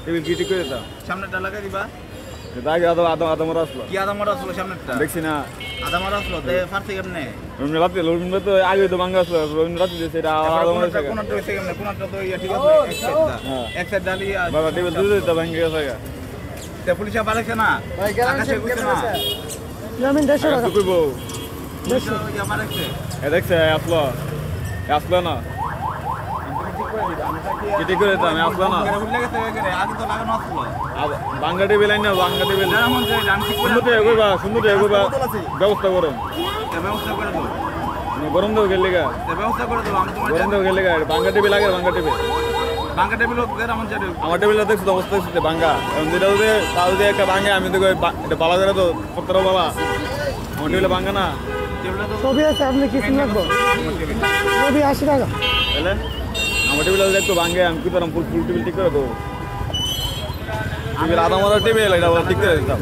table কি ঠিক করে দিতাম সামনেটা লাগাই দিবা আগে আদামরা আসলো কি আদা মারা আসলো সামনেরটা দেখছি না আদা মারা আসলো তে ফারছে কেমনে রবীন্দ্র রাত্রে রবীন্দ্র তো আগে তো ভাঙ্গা আসলো রবীন্দ্র রাত্রে দিয়েছে এটা আদামরা কোনটা হইছে কেমনে কোনটা তো ইয়া ঠিক আছে এক সাইড ডালি আর বাবা টেবিল দুটো দিতে ভাঙ্গে গেছে তে পুলিশে পালাইছে না ভাই গ্যারান্টি আকাশে কইছে না জামিন 150 টাকা কইব পুলিশে ইয়া পালাইছে এ দেখছে আসলো আসলো না কি ঠিক করে দিতাম আসলো না ভুলে গেছে আগে তো লাগানো আসলো ভাঙ্গা টেবিল আইন না ভাঙ্গা টেবিল যেমন যে ডান ঠিক করে সুন্দর এগোবা ব্যবস্থা করুন ব্যবস্থা করে দাও গরম দেবো গেলে গা ব্যবস্থা করে দাও আমি তোমার গরম দেবো গেলে গা ভাঙ্গা টেবিল আগে ভাঙ্গা টেবিল বাংকা টেবিল যেমন যে আমার টেবিলটা দেখছো অবস্থা হচ্ছে ভাঙ্গা এখন যেটা যদি তাও যদি একটা ভাঙে আমি তো এটা পালা করে তো পত্র পালা আমার টেবিলে ভাঙ্গা না টেবিলটা তো ছবি আছে আপনি কি সিন লাগবো ছবি 80 টাকা তাহলে আমার টেবিল দেখতো ভাঙ্গে আমি কি করলাম ফুল টেবিল ঠিক করে দেবো টেবিল আধা মারা টেবিল এটা ঠিক করে দিতাম